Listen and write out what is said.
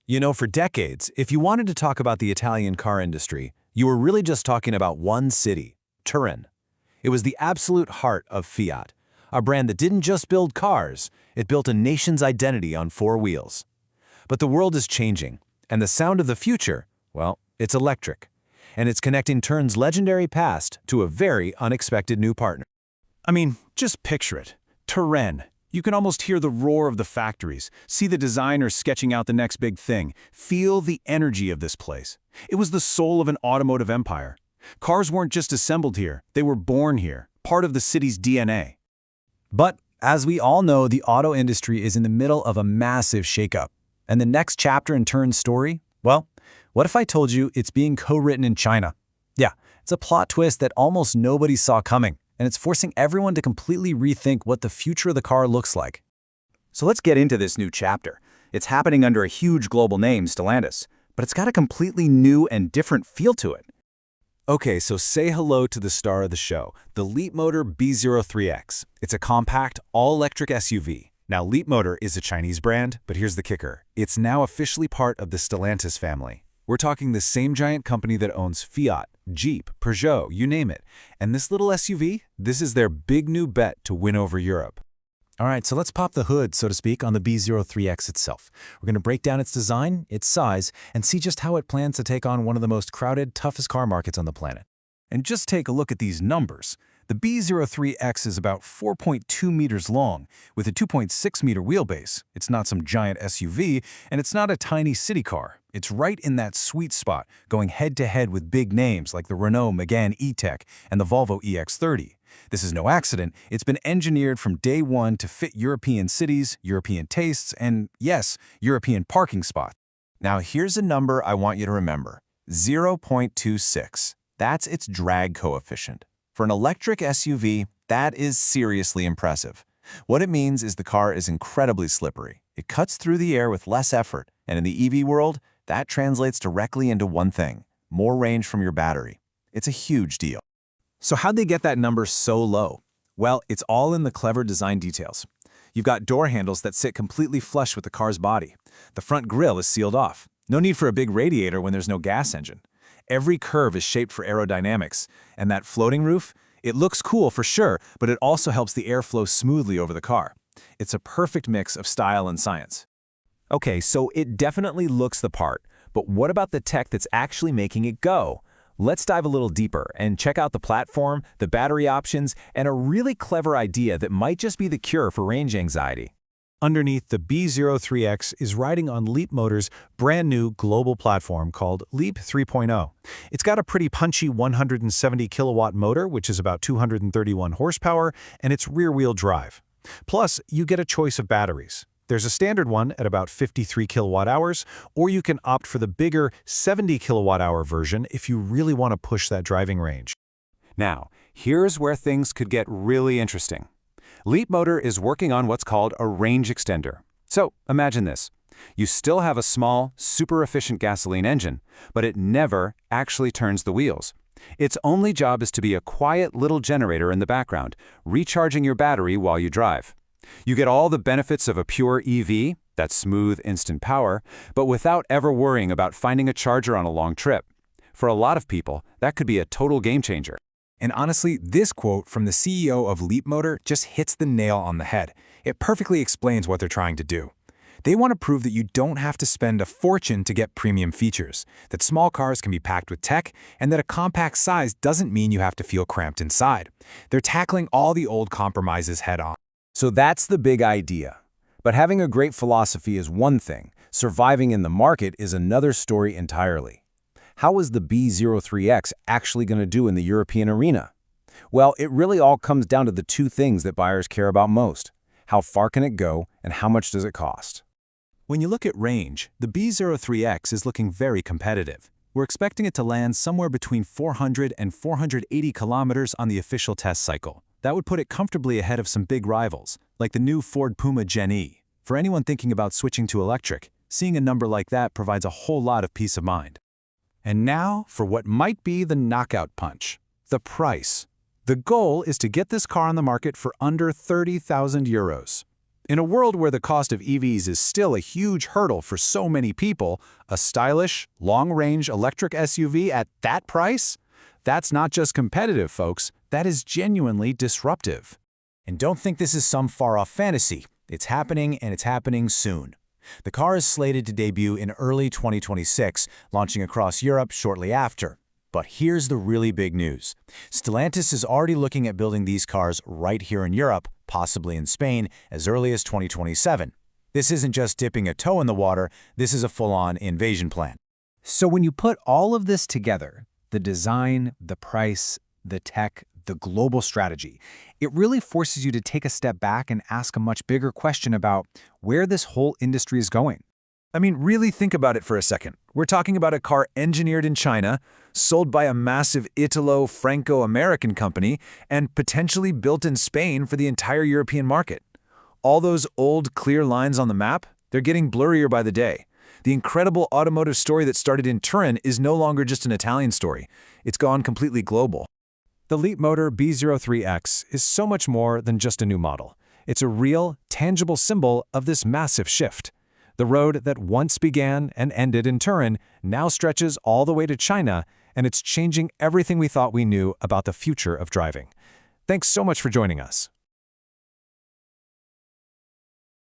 You know, for decades, if you wanted to talk about the Italian car industry, you were really just talking about one city, Turin. It was the absolute heart of Fiat, a brand that didn't just build cars, it built a nation's identity on four wheels. But the world is changing, and the sound of the future, well, it's electric. And it's connecting Turin's legendary past to a very unexpected new partner. I mean, just picture it. Turin. You can almost hear the roar of the factories, see the designers sketching out the next big thing, feel the energy of this place. It was the soul of an automotive empire. Cars weren't just assembled here, they were born here, part of the city's DNA. But, as we all know, the auto industry is in the middle of a massive shakeup. And the next chapter in Turin's story? Well, what if I told you it's being co-written in China? Yeah, it's a plot twist that almost nobody saw coming, and it's forcing everyone to completely rethink what the future of the car looks like. So let's get into this new chapter. It's happening under a huge global name, Stellantis, but it's got a completely new and different feel to it. Okay, so say hello to the star of the show, the Leapmotor B03X. It's a compact, all-electric SUV. Now, Leapmotor is a Chinese brand, but here's the kicker. It's now officially part of the Stellantis family. We're talking the same giant company that owns Fiat, Jeep, Peugeot, you name it. And this little SUV, this is their big new bet to win over Europe. All right, so let's pop the hood, so to speak, on the B03X itself. We're going to break down its design, its size, and see just how it plans to take on one of the most crowded, toughest car markets on the planet. And just take a look at these numbers. The B03X is about 4.2 meters long, with a 2.6 meter wheelbase. It's not some giant SUV, and it's not a tiny city car. It's right in that sweet spot, going head-to-head with big names like the Renault Megane E-Tech and the Volvo EX30. This is no accident. It's been engineered from day one to fit European cities, European tastes, and, yes, European parking spots. Now, here's a number I want you to remember. 0.26. That's its drag coefficient. For an electric SUV, that is seriously impressive. What it means is the car is incredibly slippery. It cuts through the air with less effort, and in the EV world, that translates directly into one thing: more range from your battery. It's a huge deal. So how'd they get that number so low? Well, it's all in the clever design details. You've got door handles that sit completely flush with the car's body. The front grille is sealed off. No need for a big radiator when there's no gas engine. Every curve is shaped for aerodynamics, and that floating roof, it looks cool for sure, but it also helps the air flow smoothly over the car. It's a perfect mix of style and science. Okay, so it definitely looks the part, but what about the tech that's actually making it go? Let's dive a little deeper and check out the platform, the battery options, and a really clever idea that might just be the cure for range anxiety. Underneath, the B03X is riding on Leapmotor's brand new global platform called Leap 3.0. It's got a pretty punchy 170 kilowatt motor, which is about 231 horsepower, and it's rear-wheel drive. Plus, you get a choice of batteries. There's a standard one at about 53 kilowatt hours, or you can opt for the bigger 70 kilowatt hour version if you really want to push that driving range. Now, here's where things could get really interesting. Leapmotor is working on what's called a range extender. So, imagine this. You still have a small, super efficient gasoline engine, but it never actually turns the wheels. Its only job is to be a quiet little generator in the background, recharging your battery while you drive. You get all the benefits of a pure EV, that smooth, instant power, but without ever worrying about finding a charger on a long trip. For a lot of people, that could be a total game changer. And honestly, this quote from the CEO of Leapmotor just hits the nail on the head. It perfectly explains what they're trying to do. They want to prove that you don't have to spend a fortune to get premium features, that small cars can be packed with tech, and that a compact size doesn't mean you have to feel cramped inside. They're tackling all the old compromises head-on. So that's the big idea. But having a great philosophy is one thing. Surviving in the market is another story entirely. How is the B03X actually going to do in the European arena? Well, it really all comes down to the two things that buyers care about most. How far can it go, and how much does it cost? When you look at range, the B03X is looking very competitive. We're expecting it to land somewhere between 400 and 480 kilometers on the official test cycle. That would put it comfortably ahead of some big rivals, like the new Ford Puma Gen E. For anyone thinking about switching to electric, seeing a number like that provides a whole lot of peace of mind. And now for what might be the knockout punch, the price. The goal is to get this car on the market for under 30,000 euros. In a world where the cost of EVs is still a huge hurdle for so many people, a stylish, long-range electric SUV at that price? That's not just competitive, folks. That is genuinely disruptive. And don't think this is some far-off fantasy. It's happening, and it's happening soon. The car is slated to debut in early 2026, launching across Europe shortly after. But here's the really big news. Stellantis is already looking at building these cars right here in Europe, possibly in Spain, as early as 2027. This isn't just dipping a toe in the water, this is a full-on invasion plan. So when you put all of this together, the design, the price, the tech, the global strategy, it really forces you to take a step back and ask a much bigger question about where this whole industry is going. I mean, really think about it for a second. We're talking about a car engineered in China, sold by a massive Italo-Franco-American company, and potentially built in Spain for the entire European market. All those old, clear lines on the map, they're getting blurrier by the day. The incredible automotive story that started in Turin is no longer just an Italian story. It's gone completely global. The Leapmotor B03X is so much more than just a new model. It's a real, tangible symbol of this massive shift. The road that once began and ended in Turin now stretches all the way to China, and it's changing everything we thought we knew about the future of driving. Thanks so much for joining us.